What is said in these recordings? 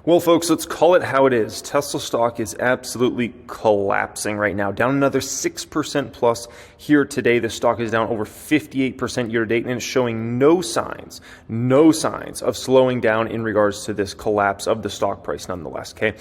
Well, folks, let's call it how it is. Tesla stock is absolutely collapsing right now, down another 6% plus here today. The stock is down over 58% year to date, and it's showing no signs of slowing down in regards to this collapse of the stock price nonetheless, okay?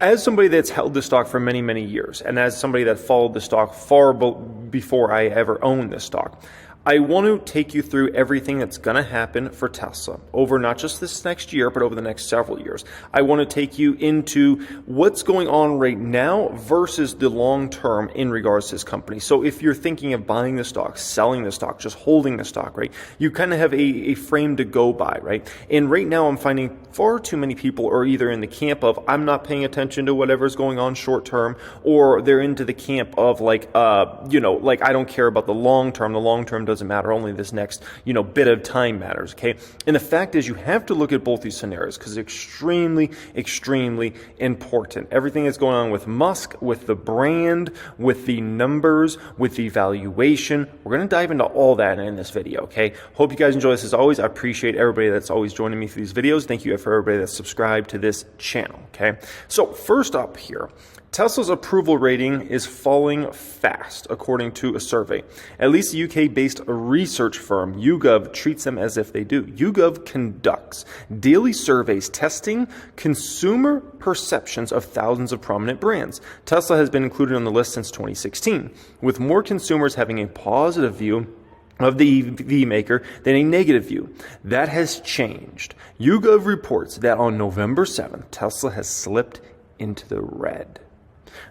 As somebody that's held the stock for many, many years, and as somebody that followed the stock far before I ever owned this stock, I want to take you through everything that's going to happen for Tesla over not just this next year, but over the next several years. I want to take you into what's going on right now versus the long term in regards to this company. So if you're thinking of buying the stock, selling the stock, just holding the stock, right, you kind of have a frame to go by, right? And right now I'm finding far too many people are either in the camp of I'm not paying attention to whatever's going on short term, or they're into the camp of like I don't care about the long term. The long term doesn't matter. Only this next, bit of time matters. Okay. And the fact is you have to look at both these scenarios because it's extremely, extremely important. Everything that's going on with Musk, with the brand, with the numbers, with the valuation. We're going to dive into all that in this video. Okay. Hope you guys enjoy this as always. I appreciate everybody that's always joining me for these videos. Thank you for everybody that's subscribed to this channel. Okay. So first up here, Tesla's approval rating is falling fast, according to a survey. At least the UK-based research firm YouGov treats them as if they do. YouGov conducts daily surveys testing consumer perceptions of thousands of prominent brands. Tesla has been included on the list since 2016, with more consumers having a positive view of the EV maker than a negative view. That has changed. YouGov reports that on November 7th, Tesla has slipped into the red.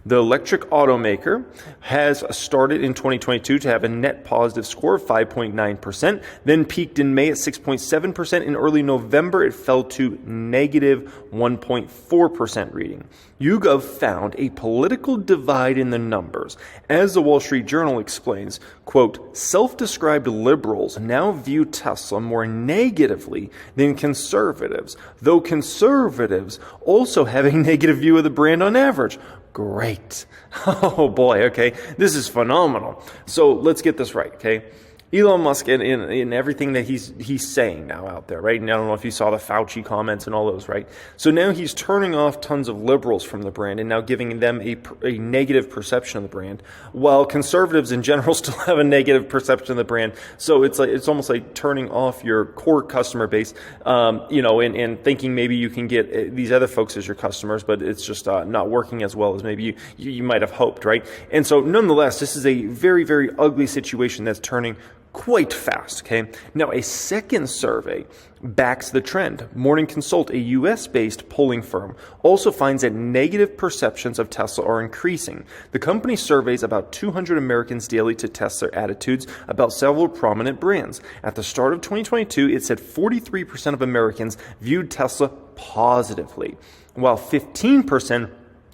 The electric automaker has started in 2022 to have a net positive score of 5.9%, then peaked in May at 6.7%. In early November, it fell to negative 1.4% reading. YouGov found a political divide in the numbers. As the Wall Street Journal explains, quote, self-described liberals now view Tesla more negatively than conservatives, though conservatives also have a negative view of the brand on average. Great. Oh boy, okay. This is phenomenal. So let's get this right, okay? Elon Musk in everything that he's saying now out there, right? And I don't know if you saw the Fauci comments and all those, right? So now he's turning off tons of liberals from the brand and now giving them a negative perception of the brand, while conservatives in general still have a negative perception of the brand. So it's almost like turning off your core customer base, and thinking maybe you can get these other folks as your customers, but it's just not working as well as maybe you might have hoped, right? And so nonetheless, this is a very, very ugly situation that's turning quite fast, okay? Now, a second survey backs the trend. Morning Consult, a US-based polling firm, also finds that negative perceptions of Tesla are increasing. The company surveys about 200 Americans daily to test their attitudes about several prominent brands. At the start of 2022, it said 43% of Americans viewed Tesla positively, while 15%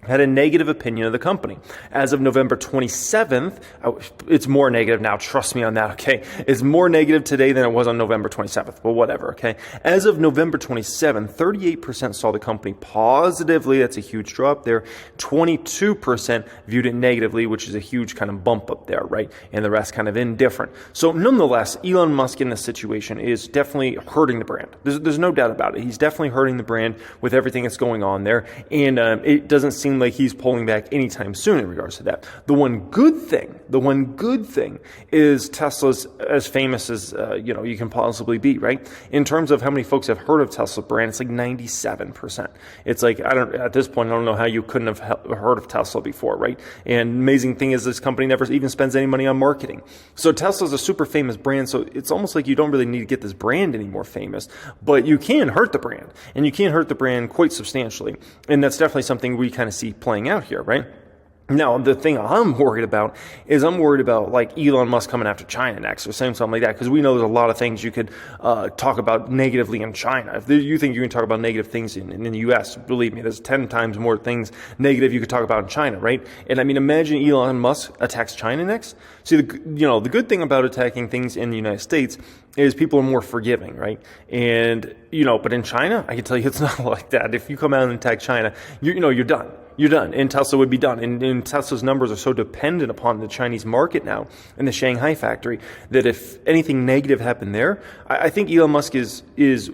had a negative opinion of the company. As of November 27th, it's more negative now, trust me on that, okay? It's more negative today than it was on November 27th, but whatever, okay? As of November 27th, 38% saw the company positively, that's a huge drop there. 22% viewed it negatively, which is a huge kind of bump up there, right? And the rest kind of indifferent. So nonetheless, Elon Musk in this situation is definitely hurting the brand. There's no doubt about it. He's definitely hurting the brand with everything that's going on there, and it doesn't seem like he's pulling back anytime soon in regards to that. The one good thing is Tesla's as famous as you can possibly be, right? In terms of how many folks have heard of Tesla brand, it's like 97%. It's like at this point I don't know how you couldn't have heard of Tesla before, right? And amazing thing is this company never even spends any money on marketing. So Tesla's a super famous brand, so it's almost like you don't really need to get this brand any more famous, but you can hurt the brand, and you can hurt the brand quite substantially. And that's definitely something we kind of see playing out here, right? Now, the thing I'm worried about is like Elon Musk coming after China next or saying something like that, because we know there's a lot of things you could talk about negatively in China. If you think you can talk about negative things in the U.S., believe me, there's 10 times more things negative you could talk about in China, right? And I mean, imagine Elon Musk attacks China next. See, the good thing about attacking things in the United States is people are more forgiving, right? And, but in China, I can tell you it's not like that. If you come out and attack China, you're done. You're done, and Tesla would be done. And Tesla's numbers are so dependent upon the Chinese market now and the Shanghai factory that if anything negative happened there, I think Elon Musk is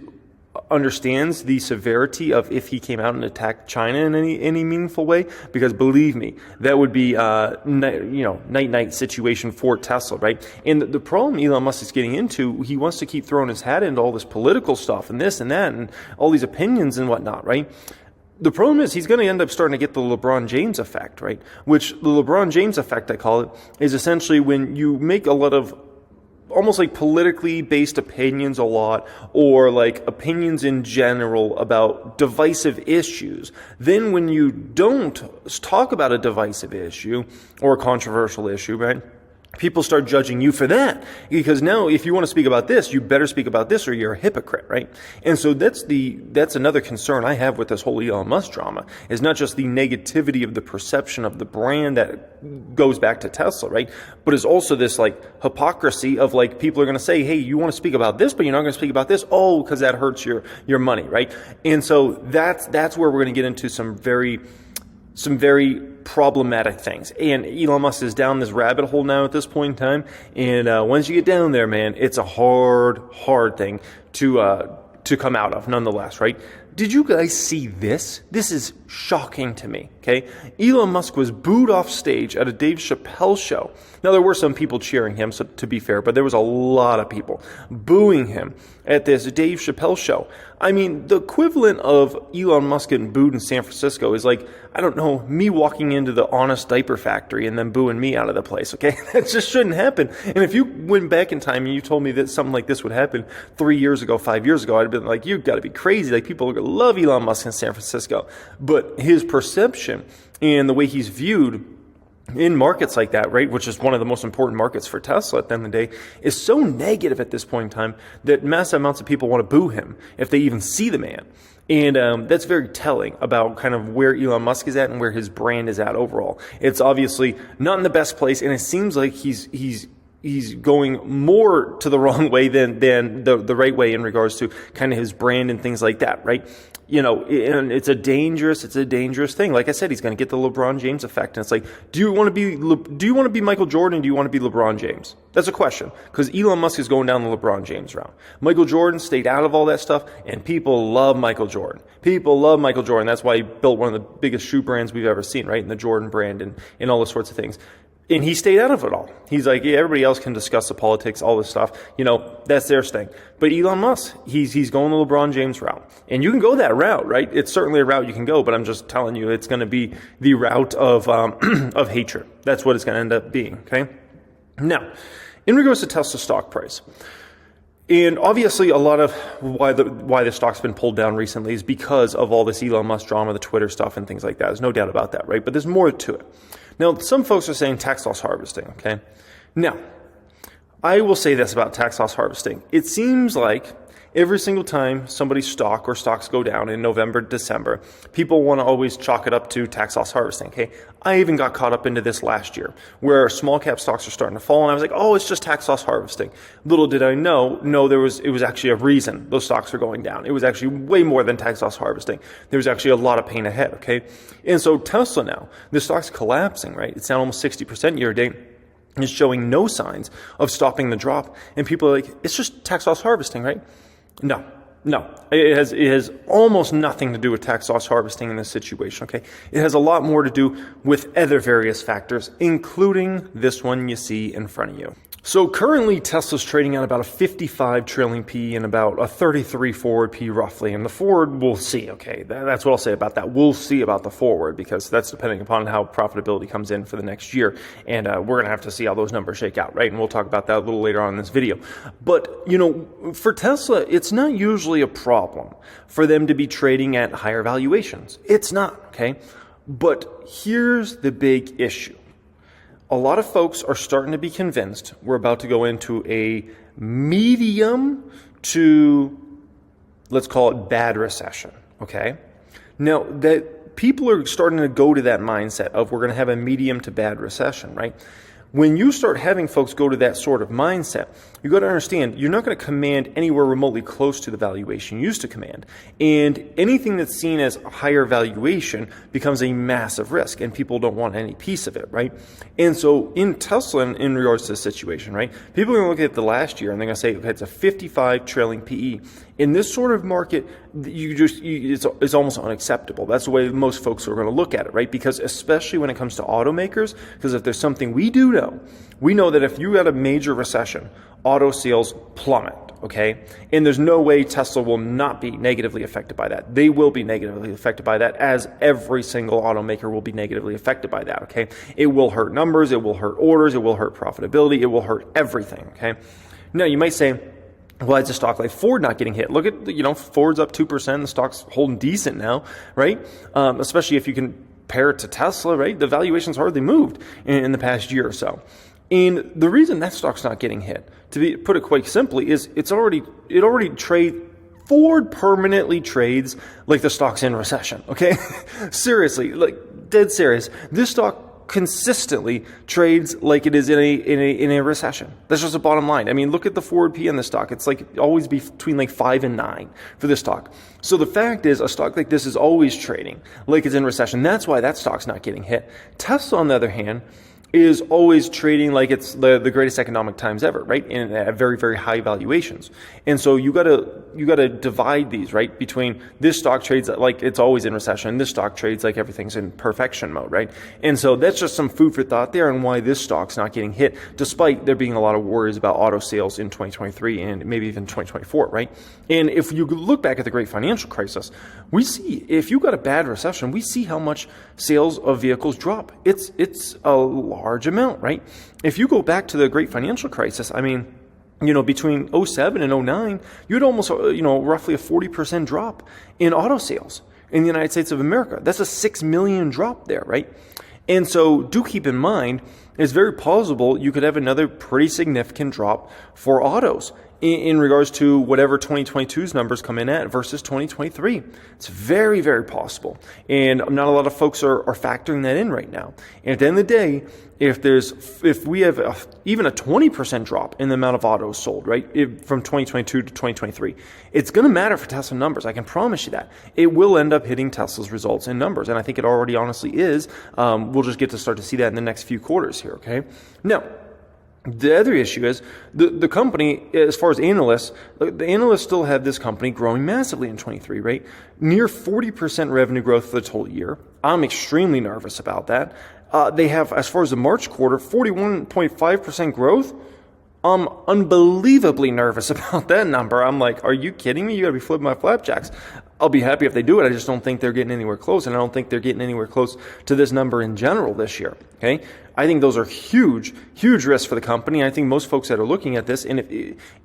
understands the severity of if he came out and attacked China in any meaningful way, because believe me, that would be night situation for Tesla, right? And the problem Elon Musk is getting into, he wants to keep throwing his hat into all this political stuff and this and that and all these opinions and whatnot, right? The problem is he's going to end up starting to get the LeBron James effect, right? Which the LeBron James effect, I call it, is essentially when you make a lot of almost like politically based opinions a lot, or like opinions in general about divisive issues. Then when you don't talk about a divisive issue or a controversial issue, right? People start judging you for that, because now if you want to speak about this, you better speak about this or you're a hypocrite, right? And so that's another concern I have with this whole Elon Musk drama, is not just the negativity of the perception of the brand that goes back to Tesla, right? But is also this like hypocrisy of like people are going to say, hey, you want to speak about this, but you're not going to speak about this. Oh, because that hurts your money, right? And so that's where we're going to get into some very problematic things. And Elon Musk is down this rabbit hole now at this point in time. And once you get down there, man, it's a hard thing to come out of nonetheless, right? Did you guys see this? This is shocking to me, okay? Elon Musk was booed off stage at a Dave Chappelle show. Now, there were some people cheering him, so to be fair, but there was a lot of people booing him at this Dave Chappelle show. I mean, the equivalent of Elon Musk getting booed in San Francisco is like, I don't know, me walking into the Honest Diaper Factory and then booing me out of the place, okay? That just shouldn't happen. And if you went back in time and you told me that something like this would happen 3 years ago, 5 years ago, I'd have been like, you've got to be crazy. Like, people love Elon Musk in San Francisco. But his perception and the way he's viewed in markets like that, right, which is one of the most important markets for Tesla at the end of the day, is so negative at this point in time that massive amounts of people want to boo him if they even see the man. And that's very telling about kind of where Elon Musk is at and where his brand is at overall. It's obviously not in the best place, and it seems like he's going more to the wrong way than the right way in regards to kind of his brand and things like that, right? You know, and it's a dangerous thing. Like I said, he's going to get the LeBron James effect, and it's like, do you want to be Michael Jordan? Do you want to be LeBron James? That's a question, because Elon Musk is going down the LeBron James route. Michael Jordan stayed out of all that stuff, and people love Michael Jordan. People love Michael Jordan. That's why he built one of the biggest shoe brands we've ever seen, right? In the Jordan brand and all those sorts of things. And he stayed out of it all. He's like, yeah, everybody else can discuss the politics, all this stuff. You know, that's their thing. But Elon Musk, he's going the LeBron James route. And you can go that route, right? It's certainly a route you can go, but I'm just telling you, it's going to be the route of of hatred. That's what it's going to end up being, okay? Now, in regards to Tesla stock price, and obviously a lot of why the stock's been pulled down recently is because of all this Elon Musk drama, the Twitter stuff and things like that. There's no doubt about that, right? But there's more to it. Now, some folks are saying tax loss harvesting, okay? Now, I will say this about tax loss harvesting. It seems like every single time somebody's stock or stocks go down in November, December, people want to always chalk it up to tax loss harvesting, okay? I even got caught up into this last year, where small cap stocks are starting to fall, and I was like, oh, it's just tax loss harvesting. Little did I know, no, it was actually a reason those stocks were going down. It was actually way more than tax loss harvesting. There was actually a lot of pain ahead, okay? And so Tesla now, the stock's collapsing, right? It's down almost 60% year to date. It's showing no signs of stopping the drop. And people are like, it's just tax loss harvesting, right? No. It has almost nothing to do with tax loss harvesting in this situation, okay? It has a lot more to do with other various factors, including this one you see in front of you. So currently Tesla's trading at about a 55 trailing P and about a 33 forward P roughly. And the forward, we'll see, okay? That's what I'll say about that. We'll see about the forward, because that's depending upon how profitability comes in for the next year. And we're going to have to see how those numbers shake out, right? And we'll talk about that a little later on in this video. But, you know, for Tesla, it's not usually a problem for them to be trading at higher valuations. It's not, okay? But here's the big issue. A lot of folks are starting to be convinced we're about to go into a medium to, let's call it, bad recession, okay? Now, that people are starting to go to that mindset of we're going to have a medium to bad recession, right? When you start having folks go to that sort of mindset, you got to understand you're not going to command anywhere remotely close to the valuation you used to command. And anything that's seen as a higher valuation becomes a massive risk, and people don't want any piece of it, right? And so in Tesla, in regards to the situation, right, people are going to look at the last year and they're going to say, okay, it's a 55 trailing PE. In this sort of market, it's almost unacceptable. That's the way most folks are going to look at it, right? Because especially when it comes to automakers, because if there's something we do know, we know that if you had a major recession, auto sales plummet, okay? And there's no way Tesla will not be negatively affected by that. They will be negatively affected by that, as every single automaker will be negatively affected by that, okay? It will hurt numbers, it will hurt orders, it will hurt profitability, it will hurt everything, okay? Now, you might say, why is a stock like Ford not getting hit? Look at, Ford's up 2%, the stock's holding decent now, right? Especially if you compare it to Tesla, right? The valuation's hardly moved in the past year or so. And the reason that stock's not getting hit, put it quite simply, is Ford permanently trades like the stock's in recession, okay? Seriously, like dead serious. This stock consistently trades like it is in a recession. That's just the bottom line. I mean, look at the forward P in the stock. It's like always between like 5 and 9 for this stock. So the fact is, a stock like this is always trading like it's in recession. That's why that stock's not getting hit. Tesla, on the other hand, is always trading like it's the greatest economic times ever, right? And at very, very high valuations. And so you gotta divide these, right? Between this stock trades like it's always in recession, this stock trades like everything's in perfection mode, right? And so that's just some food for thought there on why this stock's not getting hit, despite there being a lot of worries about auto sales in 2023 and maybe even 2024, right? And if you look back at the great financial crisis, we see, if you got a bad recession, we see how much sales of vehicles drop. It's a large amount, right? If you go back to the great financial crisis, I mean, between 07 and 09, you had almost, roughly a 40% drop in auto sales in the United States of America. That's a 6 million drop there, right? And so do keep in mind, it's very plausible you could have another pretty significant drop for autos in regards to whatever 2022's numbers come in at versus 2023. It's very, very possible. And not a lot of folks are factoring that in right now. And at the end of the day, if we have even a 20% drop in the amount of autos sold, right, from 2022 to 2023, it's going to matter for Tesla numbers. I can promise you that. It will end up hitting Tesla's results and numbers. And I think it already honestly is. We'll just get to start to see that in the next few quarters here, okay? Now, the other issue is the company, as far as analysts, the analysts still have this company growing massively in 23, right? Near 40% revenue growth for the total year. I'm extremely nervous about that. They have, as far as the March quarter, 41.5% growth. I'm unbelievably nervous about that number. I'm like, are you kidding me? You gotta be flipping my flapjacks. I'll be happy if they do it. I just don't think they're getting anywhere close, and I don't think they're getting anywhere close to this number in general this year. Okay, I think those are huge, huge risks for the company. I think most folks that are looking at this, and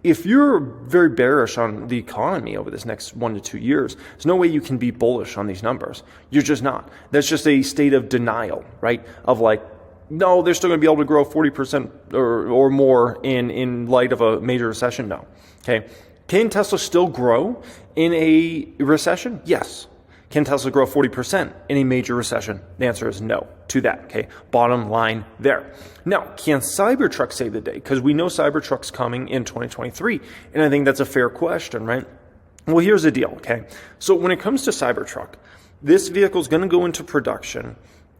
if you're very bearish on the economy over this next 1 to 2 years, there's no way you can be bullish on these numbers. You're just not. That's just a state of denial, right? Of like, no, they're still going to be able to grow 40% or more in light of a major recession? No. Okay. Can Tesla still grow in a recession? Yes. Can Tesla grow 40% in a major recession? The answer is no to that. Okay. Bottom line there. Now, can Cybertruck save the day? Because we know Cybertruck's coming in 2023. And I think that's a fair question, right? Well, here's the deal. Okay. So when it comes to Cybertruck, this vehicle is going to go into production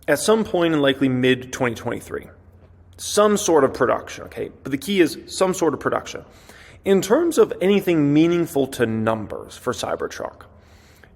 at some point in likely mid-2023. Some sort of production, okay? But the key is some sort of production. In terms of anything meaningful to numbers for Cybertruck,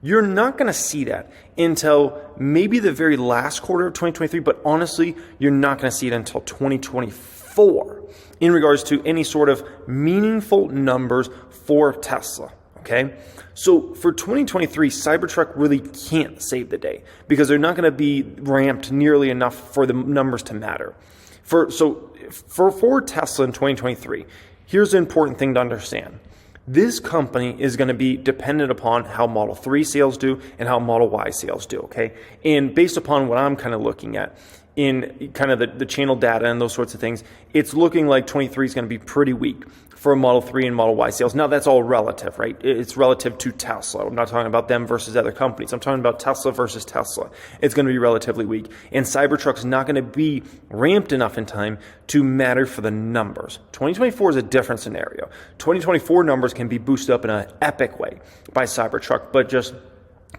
you're not going to see that until maybe the very last quarter of 2023, but honestly, you're not going to see it until 2024 in regards to any sort of meaningful numbers for Tesla, okay? So for 2023, Cybertruck really can't save the day because they're not going to be ramped nearly enough for the numbers to matter. For Tesla in 2023, here's the important thing to understand. This company is going to be dependent upon how Model 3 sales do and how Model Y sales do, okay? And based upon what I'm kind of looking at, in kind of the channel data and those sorts of things, it's looking like 23 is going to be pretty weak for Model 3 and Model Y sales. Now, that's all relative, right? It's relative to Tesla. I'm not talking about them versus other companies. I'm talking about Tesla versus Tesla. It's going to be relatively weak. And Cybertruck's not going to be ramped enough in time to matter for the numbers. 2024 is a different scenario. 2024 numbers can be boosted up in an epic way by Cybertruck, but just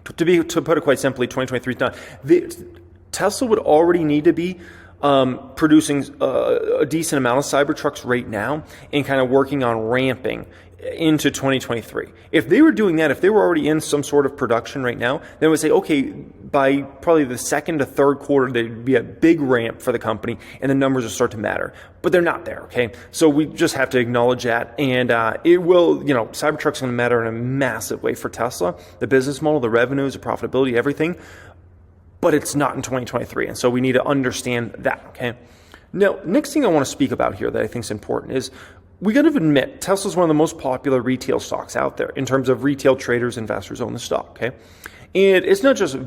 to put it quite simply, 2023 is not. Tesla would already need to be producing a decent amount of Cybertrucks right now and kind of working on ramping into 2023. If they were doing that, if they were already in some sort of production right now, then we would say, okay, by probably the second to third quarter, there'd be a big ramp for the company and the numbers will start to matter. But they're not there, okay? So we just have to acknowledge that. And it will, Cybertruck's going to matter in a massive way for Tesla, the business model, the revenues, the profitability, everything. But it's not in 2023. And so we need to understand that, okay? Now, next thing I want to speak about here that I think is important is we got to admit Tesla's one of the most popular retail stocks out there in terms of retail traders, investors own the stock, okay? And it's not just,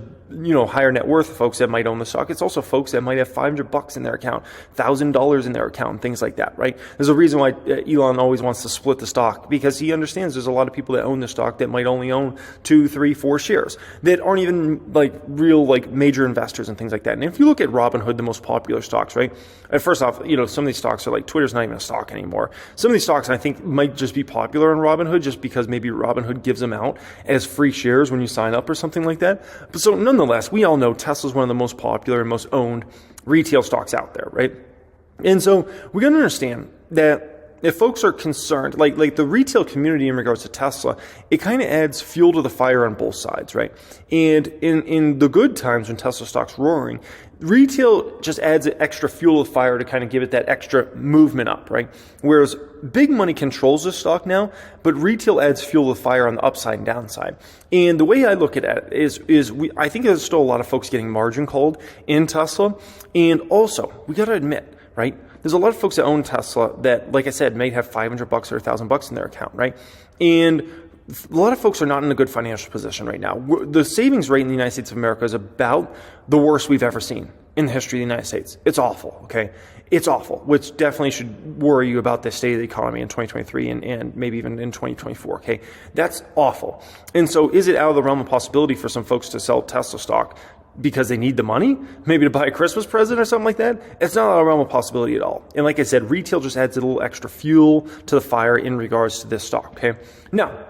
higher net worth folks that might own the stock. It's also folks that might have $500 in their account, $1,000 in their account, and things like that, right? There's a reason why Elon always wants to split the stock, because he understands there's a lot of people that own the stock that might only own 2, 3, 4 shares that aren't even real major investors and things like that. And if you look at Robinhood, the most popular stocks, right? First off, some of these stocks are Twitter's not even a stock anymore. Some of these stocks I think might just be popular on Robinhood just because maybe Robinhood gives them out as free shares when you sign up or something like that. But so nonetheless, we all know Tesla's one of the most popular and most owned retail stocks out there, right? And so we got to understand that if folks are concerned, like the retail community in regards to Tesla, it kind of adds fuel to the fire on both sides, right? And in the good times when Tesla stock's roaring, retail just adds extra fuel to the fire to kind of give it that extra movement up, right? Whereas big money controls this stock now, but retail adds fuel to the fire on the upside and downside. And the way I look at it is I think there's still a lot of folks getting margin called in Tesla. And also, we got to admit, right? There's a lot of folks that own Tesla that, like I said, may have $500 or $1,000 in their account, right? And a lot of folks are not in a good financial position right now. The savings rate in the United States of America is about the worst we've ever seen in the history of the United States. It's awful, okay? It's awful, which definitely should worry you about the state of the economy in 2023 and maybe even in 2024, okay? That's awful. And so is it out of the realm of possibility for some folks to sell Tesla stock because they need the money, maybe to buy a Christmas present or something like that? It's not out of the realm of possibility at all. And like I said, retail just adds a little extra fuel to the fire in regards to this stock, okay? Now,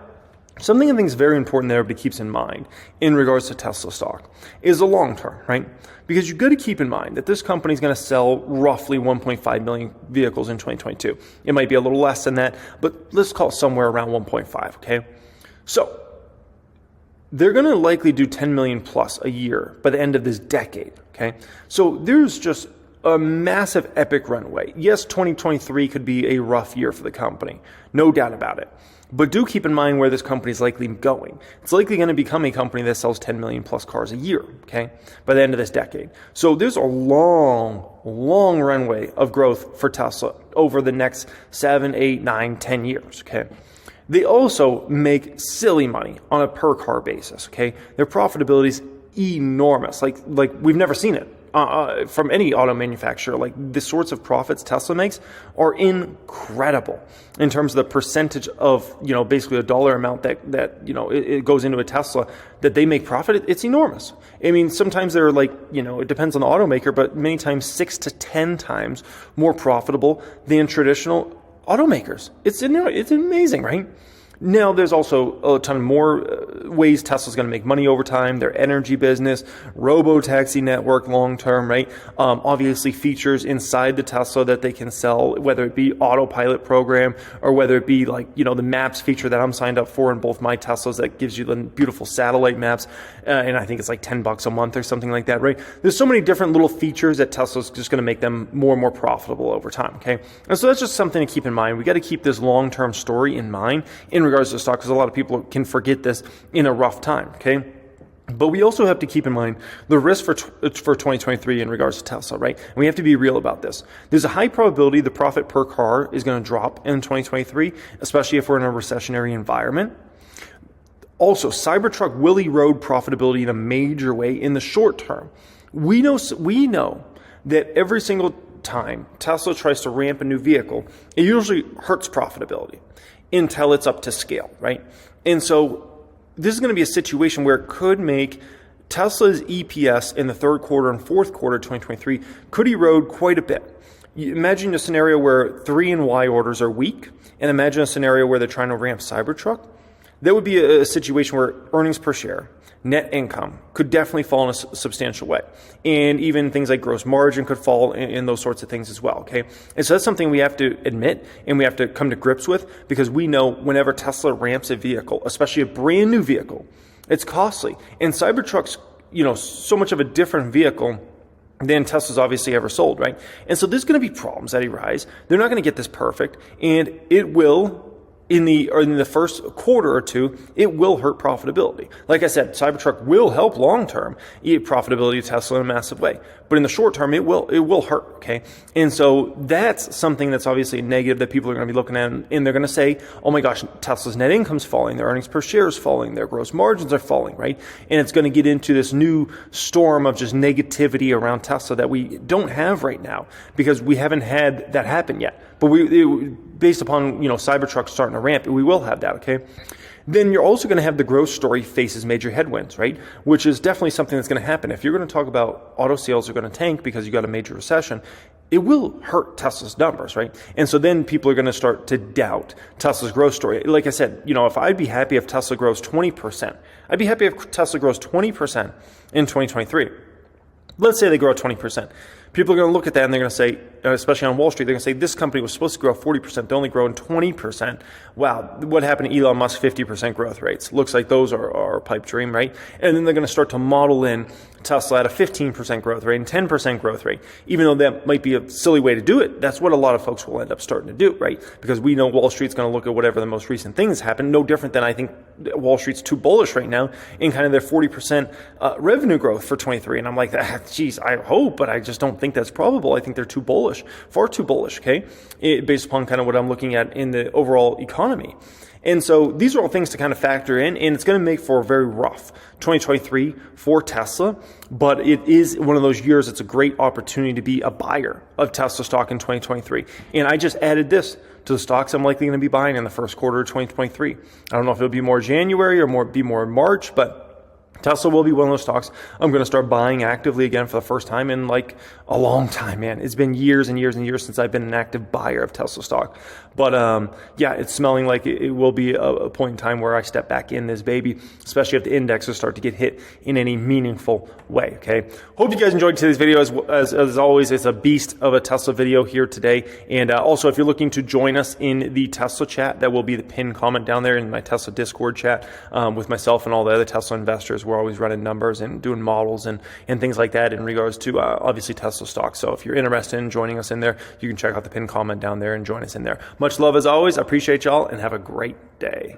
something I think is very important that everybody keeps in mind in regards to Tesla stock is the long term, right? Because you've got to keep in mind that this company is going to sell roughly 1.5 million vehicles in 2022. It might be a little less than that, but let's call it somewhere around 1.5, okay? So they're going to likely do 10 million plus a year by the end of this decade, okay? So there's just a massive epic runway. Yes, 2023 could be a rough year for the company, no doubt about it. But do keep in mind where this company is likely going. It's likely going to become a company that sells 10 million plus cars a year, okay, by the end of this decade. So there's a long runway of growth for Tesla over the next 7, 8, 9, 10 years, okay? They also make silly money on a per car basis, okay? Their profitability is enormous, like we've never seen it. From any auto manufacturer. Like the sorts of profits Tesla makes are incredible in terms of the percentage of, basically a dollar amount that it goes into a Tesla that they make profit. It's enormous. I mean, sometimes they're it depends on the automaker, but many times 6 to 10 times more profitable than traditional automakers. It's amazing, right? Now, there's also a ton more ways Tesla's going to make money over time. Their energy business, robo-taxi network long-term, right? Obviously, features inside the Tesla that they can sell, whether it be autopilot program or whether it be the maps feature that I'm signed up for in both my Teslas that gives you the beautiful satellite maps. And I think it's $10 a month or something like that, right? There's so many different little features that Tesla's just going to make them more and more profitable over time, okay? And so that's just something to keep in mind. We got to keep this long-term story in mind in regards to stock, because a lot of people can forget this in a rough time, okay? But we also have to keep in mind the risk for 2023 in regards to Tesla, right? And we have to be real about this. There's a high probability the profit per car is going to drop in 2023, especially if we're in a recessionary environment. Also, Cybertruck will erode profitability in a major way in the short term. We know that every single time Tesla tries to ramp a new vehicle, it usually hurts profitability until it's up to scale, right? And so this is going to be a situation where it could make Tesla's EPS in the third quarter and fourth quarter of 2023 could erode quite a bit. Imagine a scenario where 3 and Y orders are weak, and imagine a scenario where they're trying to ramp Cybertruck. That would be a situation where earnings per share, net income, could definitely fall in a substantial way. And even things like gross margin could fall in those sorts of things as well, okay? And so that's something we have to admit and we have to come to grips with, because we know whenever Tesla ramps a vehicle, especially a brand new vehicle, it's costly. And Cybertruck's, so much of a different vehicle than Tesla's obviously ever sold, right? And so there's going to be problems that arise. They're not going to get this perfect, and it will, in the first quarter or two, it will hurt profitability. Like I said, Cybertruck will help long-term profitability of Tesla in a massive way. But in the short term, it will hurt, okay? And so that's something that's obviously negative that people are going to be looking at, and they're going to say, oh my gosh, Tesla's net income's falling, their earnings per share is falling, their gross margins are falling, right? And it's going to get into this new storm of just negativity around Tesla that we don't have right now, because we haven't had that happen yet. But based upon, Cybertruck starting to ramp, we will have that, okay? Then you're also going to have the growth story faces major headwinds, right? Which is definitely something that's going to happen. If you're going to talk about auto sales are going to tank because you got a major recession, it will hurt Tesla's numbers, right? And so then people are going to start to doubt Tesla's growth story. Like I said, if I'd be happy if Tesla grows 20%, I'd be happy if Tesla grows 20% in 2023. Let's say they grow 20%. People are going to look at that and they're going to say, especially on Wall Street, they're going to say this company was supposed to grow 40%, they're only growing 20%. Wow, what happened to Elon Musk 50% growth rates? Looks like those are a pipe dream, right? And then they're going to start to model in Tesla at a 15% growth rate and 10% growth rate. Even though that might be a silly way to do it, that's what a lot of folks will end up starting to do, right? Because we know Wall Street's going to look at whatever the most recent thing has happened, no different than I think Wall Street's too bullish right now in kind of their 40% revenue growth for 23. And I'm like, geez, I hope, but I just don't think that's probable. I think they're too bullish, far too bullish, okay? Based upon kind of what I'm looking at in the overall economy. And so these are all things to kind of factor in, and it's going to make for a very rough 2023 for Tesla, but it is one of those years it's a great opportunity to be a buyer of Tesla stock in 2023. And I just added this to the stocks I'm likely going to be buying in the first quarter of 2023. I don't know if it'll be more January or be more March, but Tesla will be one of those stocks I'm going to start buying actively again for the first time in like a long time, man. It's been years and years and years since I've been an active buyer of Tesla stock. But it's smelling like it will be a point in time where I step back in this baby, especially if the indexes start to get hit in any meaningful way, okay? Hope you guys enjoyed today's video. As always, it's a beast of a Tesla video here today. And also, if you're looking to join us in the Tesla chat, that will be the pinned comment down there in my Tesla Discord chat with myself and all the other Tesla investors. We're always running numbers and doing models and things like that in regards to obviously Tesla stock. So if you're interested in joining us in there, you can check out the pinned comment down there and join us in there. Much love as always. I appreciate y'all and have a great day.